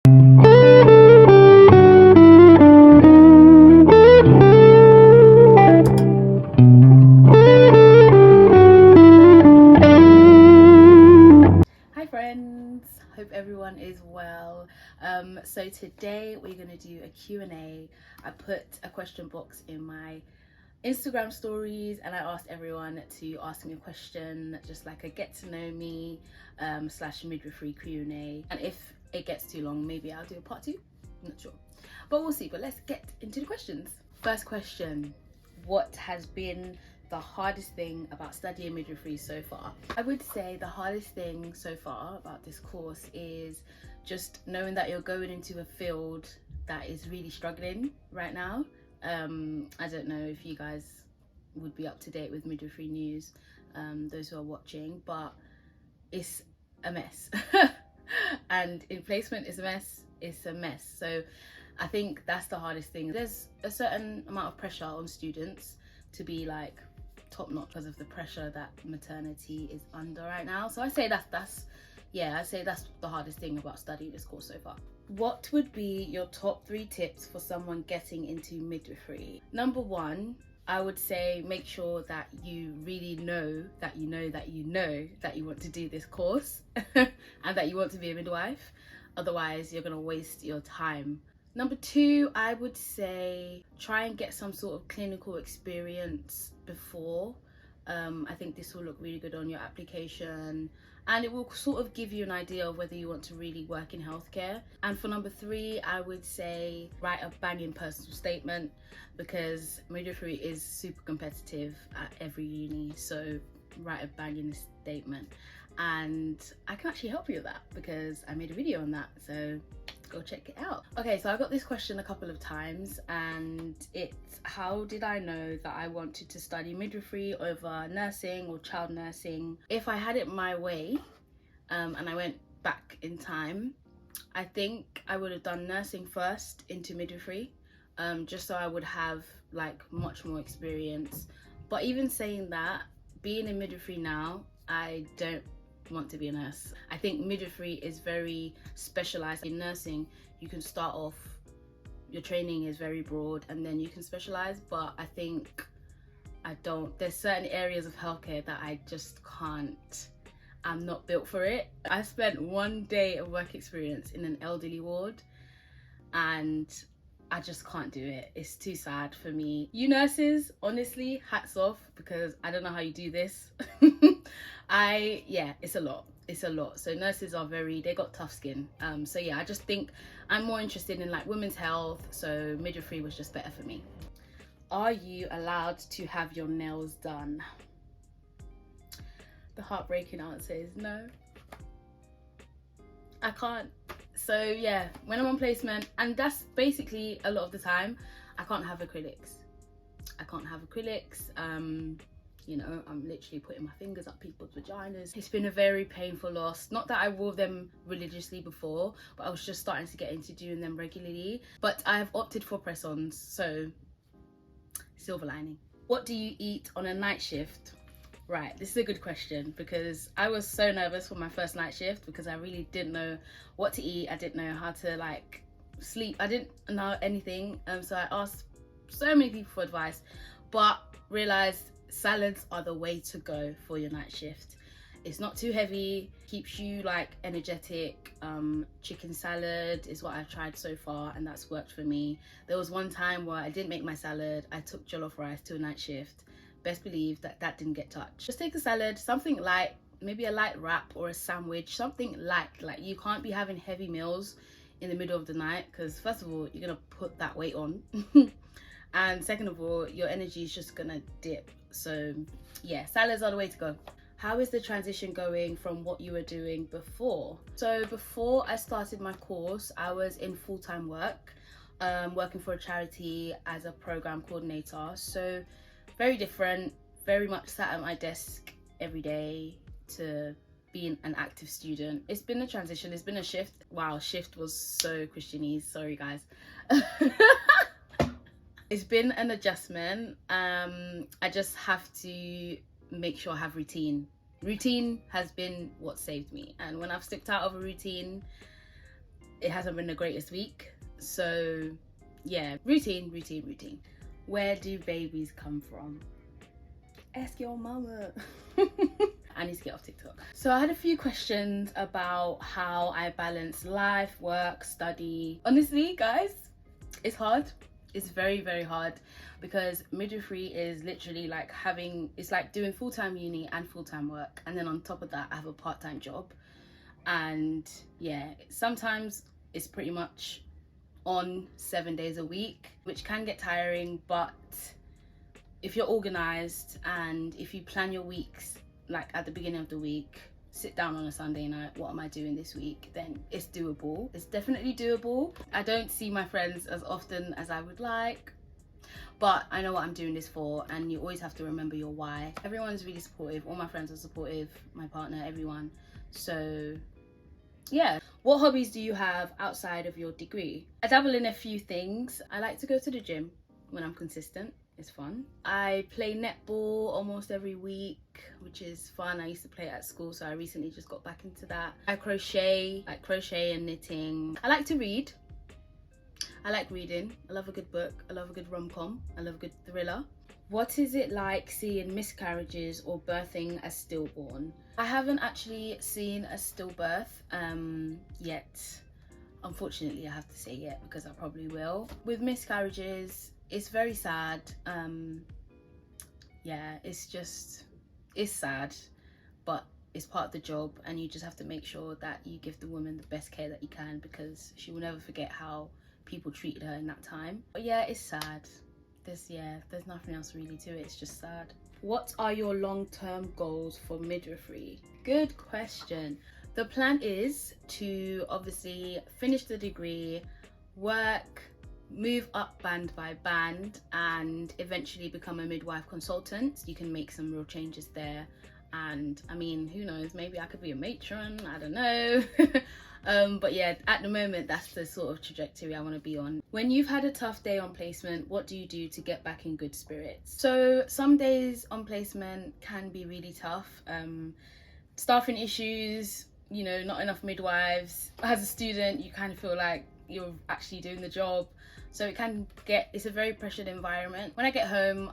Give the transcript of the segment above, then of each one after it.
Hi friends, hope everyone is well. So today we're going to do a Q&A. I put a question box in my Instagram stories and I asked everyone to ask me a question, just like a get to know me / midwifery Q&A. And if it gets too long, maybe I'll do a part 2, I'm not sure, but we'll see. But let's get into the questions. First question: what has been the hardest thing about studying midwifery so far? I would say the hardest thing so far about this course is just knowing that you're going into a field that is really struggling right now. I don't know if you guys would be up to date with midwifery news, those who are watching, but it's a mess. And in placement is a mess, it's a mess. So I think that's the hardest thing. There's a certain amount of pressure on students to be like top notch because of the pressure that maternity is under right now. So I say that's the hardest thing about studying this course so far. What would be your top 3 tips for someone getting into midwifery? Number 1, I would say make sure that you really know that you want to do this course and that you want to be a midwife. Otherwise you're going to waste your time. Number 2, I would say try and get some sort of clinical experience before. I think this will look really good on your application and it will sort of give you an idea of whether you want to really work in healthcare. And for number 3, I would say write a banging personal statement, because midwifery is super competitive at every uni. So write a banging statement, and I can actually help you with that because I made a video on that, so go check it out. Okay, so I got this question a couple of times and it's: how did I know that I wanted to study midwifery over nursing or child nursing? If I had it my way and I went back in time, I think I would have done nursing first into midwifery, just so I would have like much more experience. But even saying that, being in midwifery now, I don't want to be a nurse. I think midwifery is very specialized. In nursing, you can start off, your training is very broad and then you can specialize, but I think there's certain areas of healthcare that I just can't. I'm not built for it. I spent 1 day of work experience in an elderly ward and I just can't do it. It's too sad for me. You nurses, honestly, hats off, because I don't know how you do this. It's a lot. So nurses are they got tough skin. So yeah, I just think I'm more interested in like women's health, so midwifery was just better for me. Are you allowed to have your nails done? The heartbreaking answer is no. I can't. So yeah, when I'm on placement, and that's basically a lot of the time, I can't have acrylics. You know, I'm literally putting my fingers up people's vaginas. It's been a very painful loss. Not that I wore them religiously before, but I was just starting to get into doing them regularly. But I've opted for press-ons, so silver lining. What do you eat on a night shift? Right, this is a good question because I was so nervous for my first night shift because I really didn't know what to eat. I didn't know how to like sleep. I didn't know anything. So I asked so many people for advice, but realized salads are the way to go for your night shift. It's not too heavy, keeps you like energetic. Chicken salad is what I've tried so far and that's worked for me. There was one time where I didn't make my salad. I took jollof rice to a night shift. Best believe that didn't get touched. Just take a salad, something light, maybe a light wrap or a sandwich, something light. Like, you can't be having heavy meals in the middle of the night because first of all, you're gonna put that weight on and second of all, your energy is just gonna dip. So yeah, salads are the way to go. How is the transition going from what you were doing before? So before I started my course, I was in full-time work, working for a charity as a program coordinator. So very different, very much sat at my desk every day to being an active student. It's been a transition, it's been a shift. Wow, shift was so Christianese, sorry guys. It's been an adjustment. I just have to make sure I have routine. Routine has been what saved me, and when I've stepped out of a routine, it hasn't been the greatest week. So yeah, routine. Where do babies come from? Ask your mama. I need to get off TikTok. So I had a few questions about how I balance life, work, study. Honestly, guys, it's hard. It's very, very hard, because midwifery is literally like it's like doing full-time uni and full-time work, and then on top of that I have a part-time job. And yeah, sometimes it's pretty much on 7 days a week, which can get tiring. But if you're organized and if you plan your weeks, like at the beginning of the week, sit down on a Sunday night, what am I doing this week, then it's doable. It's definitely doable. I don't see my friends as often as I would like, but I know what I'm doing this for, and you always have to remember your why. Everyone's really supportive. All my friends are supportive, my partner, everyone. So yeah. What hobbies do you have outside of your degree? I dabble in a few things. I like to go to the gym when I'm consistent. It's fun. I play netball almost every week, which is fun. I used to play at school, so I recently just got back into that. I crochet, like crochet and knitting. I like to read. I like reading. I love a good book. I love a good rom-com. I love a good thriller. What is it like seeing miscarriages or birthing a stillborn? I haven't actually seen a stillbirth yet. Unfortunately, I have to say yet, because I probably will. With miscarriages, it's very sad. Yeah, it's sad, but it's part of the job, and you just have to make sure that you give the woman the best care that you can, because she will never forget how people treated her in that time. But yeah, it's sad. There's nothing else really to it. It's just sad. What are your long-term goals for midwifery? Good question. The plan is to obviously finish the degree, work, move up band by band, and eventually become a midwife consultant. You can make some real changes there. And I mean, who knows, maybe I could be a matron, I don't know. But yeah, at the moment, that's the sort of trajectory I want to be on. When you've had a tough day on placement, what do you do to get back in good spirits? So some days on placement can be really tough. Staffing issues, you know, not enough midwives. As a student, you kind of feel like you're actually doing the job. So it's a very pressured environment. When I get home,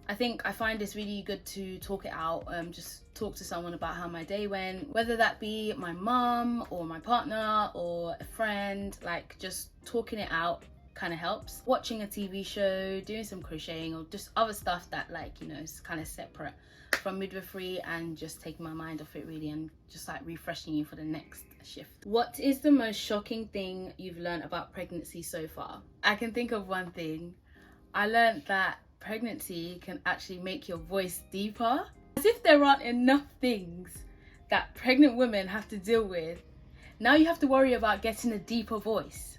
I find it's really good to talk it out, just talk to someone about how my day went, whether that be my mum or my partner or a friend. Like, just talking it out kind of helps. Watching a TV show, doing some crocheting, or just other stuff that, like, you know, is kind of separate from midwifery, and just taking my mind off it really, and just like refreshing you for the next shift. What is the most shocking thing you've learned about pregnancy so far? I can think of one thing. I learned that pregnancy can actually make your voice deeper. As if there aren't enough things that pregnant women have to deal with. Now you have to worry about getting a deeper voice.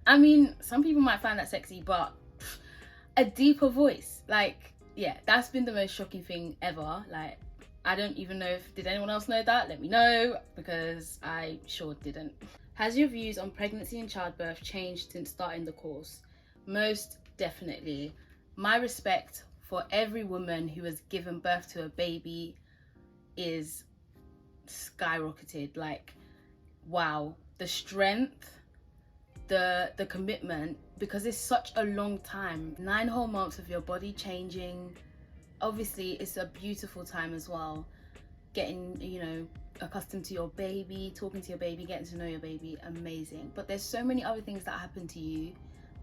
I mean, some people might find that sexy, but a deeper voice, like, yeah, that's been the most shocking thing ever. Like, I don't even know did anyone else know that? Let me know, because I sure didn't. Has your views on pregnancy and childbirth changed since starting the course? Most definitely. My respect for every woman who has given birth to a baby is skyrocketed. Like, wow, the strength, the commitment, because it's such a long time. 9 whole months of your body changing. Obviously, it's a beautiful time as well. Getting, you know, accustomed to your baby, talking to your baby, getting to know your baby, amazing. But there's so many other things that happen to you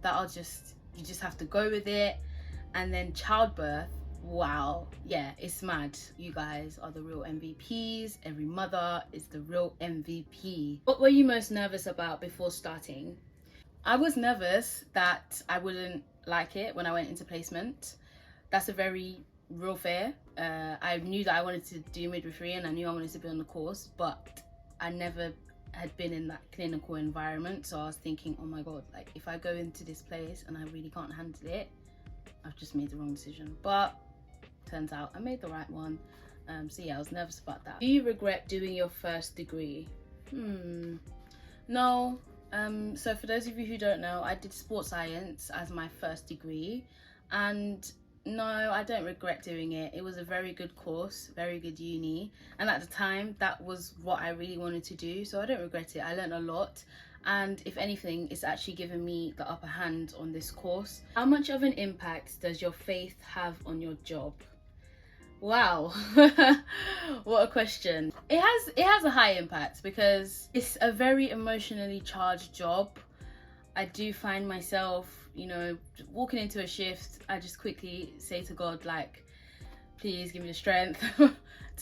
that are just, you just have to go with it. And then childbirth, wow, yeah, it's mad. You guys are the real MVPs. Every mother is the real MVP. What were you most nervous about before starting? I was nervous that I wouldn't like it when I went into placement. That's a very real fear. I knew that I wanted to do midwifery, and I knew I wanted to be on the course, but I never had been in that clinical environment. So I was thinking, oh my god, like, if I go into this place and I really can't handle it, I've just made the wrong decision. But turns out I made the right one. So yeah, I was nervous about that. Do you regret doing your first degree? No. So for those of you who don't know, I did sports science as my first degree, and No, I don't regret doing it. It was a very good course, very good uni, and at the time that was what I really wanted to do, so I don't regret it. I learned a lot, and if anything, it's actually given me the upper hand on this course. How much of an impact does your faith have on your job? Wow. What a question. It has a high impact because it's a very emotionally charged job. I do find myself, walking into a shift, I just quickly say to God, like, please give me the strength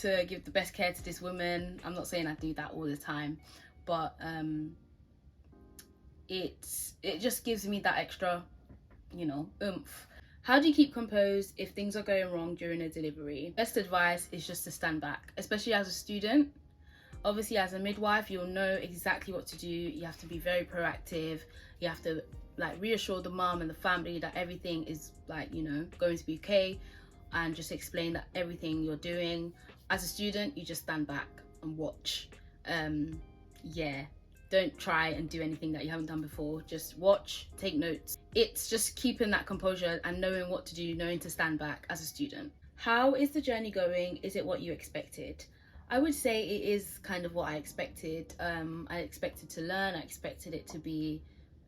to give the best care to this woman. I'm not saying I do that all the time, but it just gives me that extra, oomph. How do you keep composed if things are going wrong during a delivery? Best advice is just to stand back, especially as a student. Obviously, as a midwife, you'll know exactly what to do. You have to be very proactive. You have to reassure the mom and the family that everything is going to be okay, and just explain that everything you're doing. As a student, you just stand back and watch. Don't try and do anything that you haven't done before. Just watch, take notes. It's just keeping that composure and knowing what to do, knowing to stand back as a student. How is the journey going? Is it what you expected? I would say it is kind of what I expected. I expected to learn. I expected it to be,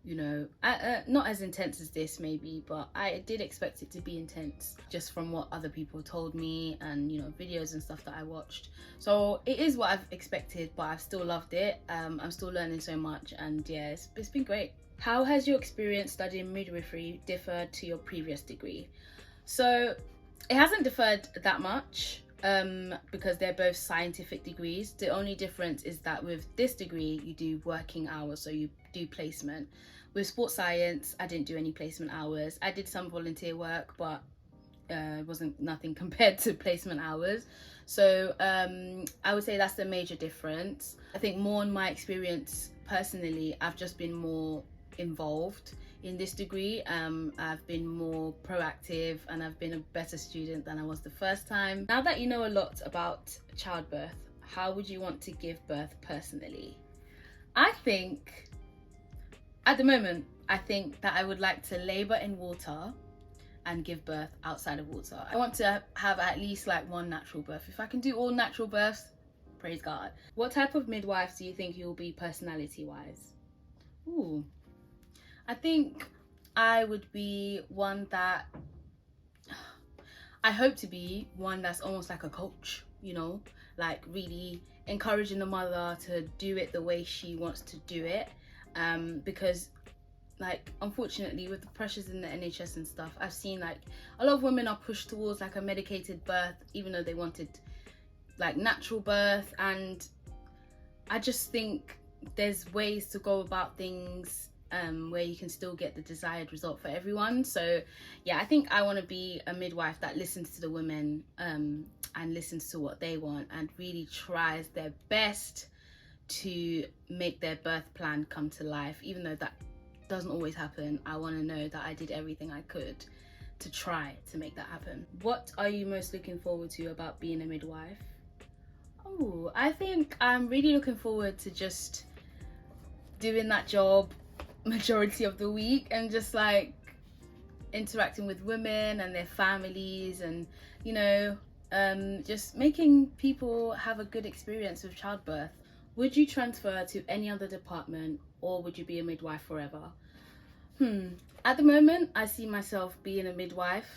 not as intense as this maybe, but I did expect it to be intense just from what other people told me and, videos and stuff that I watched. So it is what I've expected, but I've still loved it. I'm still learning so much, and yeah, it's been great. How has your experience studying midwifery differed to your previous degree? So it hasn't differed that much. Because they're both scientific degrees. The only difference is that with this degree you do working hours, so you do placement. With sports science, I didn't do any placement hours. I did some volunteer work, but it wasn't nothing compared to placement hours. So I would say that's the major difference. I think more in my experience personally, I've just been more involved in this degree. I've been more proactive and I've been a better student than I was the first time. Now that you know a lot about childbirth, how would you want to give birth personally? I think at the moment, I think that I would like to labour in water and give birth outside of water. I want to have at least one natural birth. If I can do all natural births, praise God. What type of midwife do you think you'll be personality wise? Ooh, I think I would be one that, I hope to be one that's almost like a coach, really encouraging the mother to do it the way she wants to do it. Because unfortunately with the pressures in the NHS and stuff, I've seen a lot of women are pushed towards a medicated birth, even though they wanted natural birth. And I just think there's ways to go about things where you can still get the desired result for everyone. So yeah, I think I want to be a midwife that listens to the women and listens to what they want and really tries their best to make their birth plan come to life. Even though that doesn't always happen, I want to know that I did everything I could to try to make that happen. What are you most looking forward to about being a midwife? Oh, I think I'm really looking forward to just doing that job majority of the week and just interacting with women and their families, and just making people have a good experience with childbirth. Would you transfer to any other department, or would you be a midwife forever? At the moment, I see myself being a midwife,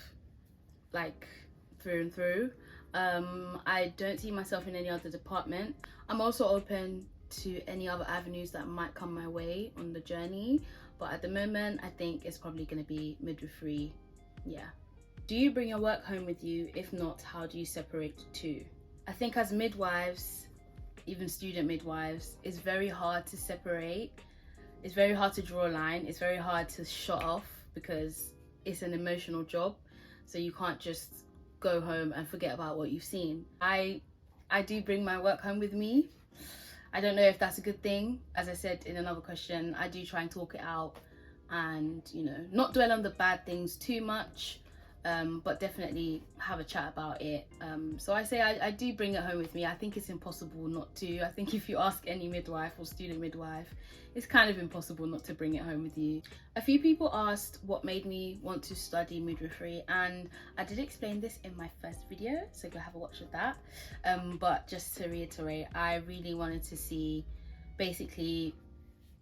through and through. I don't see myself in any other department. I'm also open to any other avenues that might come my way on the journey, but at the moment, I think it's probably going to be midwifery. Yeah. Do you bring your work home with you? If not, how do you separate the two? I think as midwives, even student midwives, it's very hard to separate. It's very hard to draw a line. It's very hard to shut off because it's an emotional job. So you can't just go home and forget about what you've seen. I do bring my work home with me. I don't know if that's a good thing. As I said in another question, I do try and talk it out and, not dwell on the bad things too much. but definitely have a chat about it. So I say I do bring it home with me. I think it's impossible not to. I think if you ask any midwife or student midwife, it's kind of impossible not to bring it home with you. A few people asked what made me want to study midwifery, and I did explain this in my first video, so go have a watch of that. But just to reiterate, I really wanted to see basically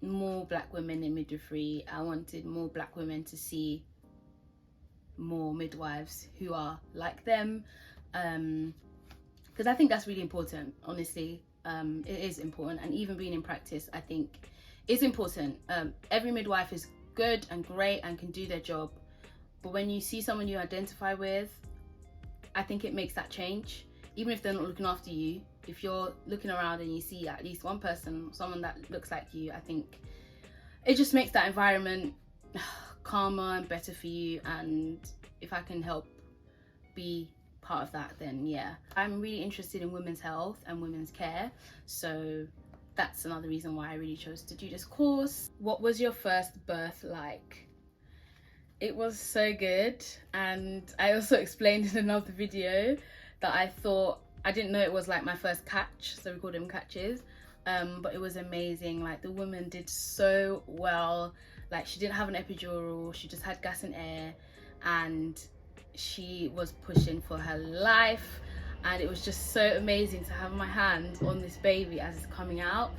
more black women in midwifery. I wanted more black women to see more midwives who are like them, because I think that's really important. Honestly, it is important, and even being in practice, I think it's important. Every midwife is good and great and can do their job, but when you see someone you identify with, I think it makes that change. Even if they're not looking after you, if you're looking around and you see at least one person, someone that looks like you, I think it just makes that environment calmer and better for you. And if I can help be part of that, then yeah. I'm really interested in women's health and women's care, so that's another reason why I really chose to do this course. What was your first birth like? It was so good, and I also explained in another video that I didn't know it was like my first catch, so we called them catches, but it was amazing. Like, the woman did so well. Like, she didn't have an epidural, she just had gas and air, and she was pushing for her life, and it was just so amazing to have my hand on this baby as it's coming out.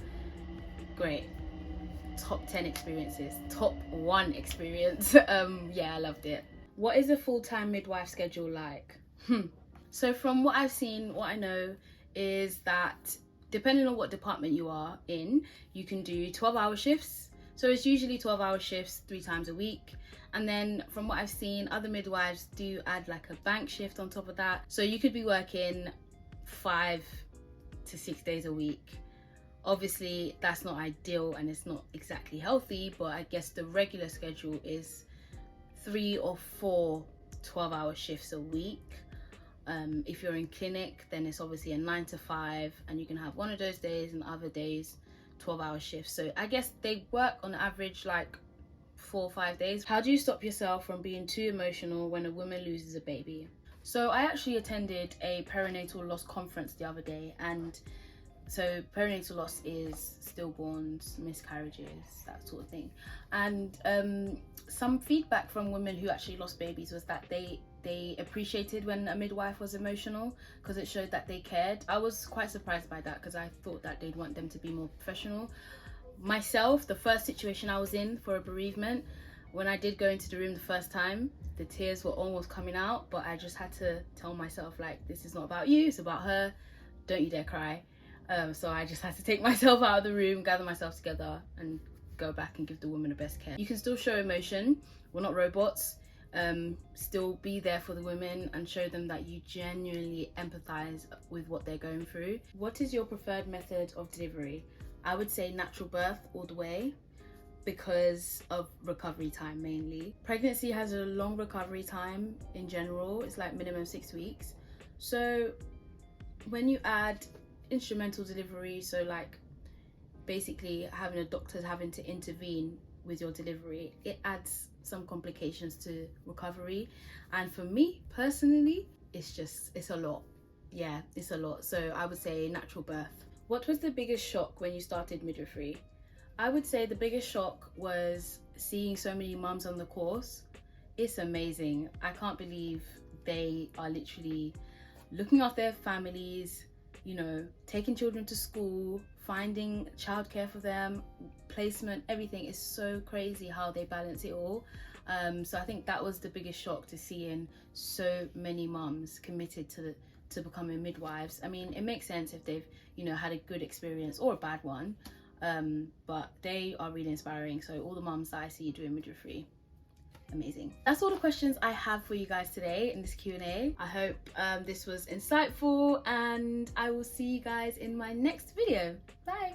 Great. Top 10 experiences, top 1 experience. Yeah, I loved it. What is a full-time midwife schedule like? So from what I've seen, what I know is that depending on what department you are in, you can do 12-hour shifts. So it's usually 12-hour shifts 3 times a week. And then from what I've seen, other midwives do add like a bank shift on top of that. So you could be working 5 to 6 days a week. Obviously, that's not ideal and it's not exactly healthy, but I guess the regular schedule is 3 or 4 12-hour shifts a week. If you're in clinic, then it's obviously a 9 to 5, and you can have one of those days and other days 12-hour shifts. So I guess they work on average like 4 or 5 days. How do you stop yourself from being too emotional when a woman loses a baby? So I actually attended a perinatal loss conference the other day, and so perinatal loss is stillborns, miscarriages, that sort of thing. And some feedback from women who actually lost babies was that they appreciated when a midwife was emotional, because it showed that they cared. I was quite surprised by that, because I thought that they'd want them to be more professional. Myself, the first situation I was in for a bereavement, when I did go into the room the first time, the tears were almost coming out, but I just had to tell myself, like, this is not about you, it's about her, don't you dare cry. So I just had to take myself out of the room, gather myself together, and go back and give the woman the best care. You can still show emotion, we're not robots. Still be there for the women and show them that you genuinely empathize with what they're going through. What is your preferred method of delivery? I would say natural birth all the way, because of recovery time mainly. Pregnancy has a long recovery time in general. It's like minimum 6 weeks. So when you add instrumental delivery, so like basically having a doctor having to intervene with your delivery, it adds some complications to recovery. And for me personally, it's a lot. Yeah, it's a lot. So I would say natural birth. What was the biggest shock when you started midwifery? I would say the biggest shock was seeing so many mums on the course. It's amazing. I can't believe they are literally looking after their families, you know, taking children to school, finding childcare for them, placement, everything. Is so crazy how they balance it all. So I think that was the biggest shock, to seeing so many mums committed to becoming midwives. I mean, it makes sense if they've, you know, had a good experience or a bad one, but they are really inspiring. So all the mums that I see doing midwifery, amazing. That's all the questions I have for you guys today in this Q&A. I hope this was insightful, and I will see you guys in my next video. Bye.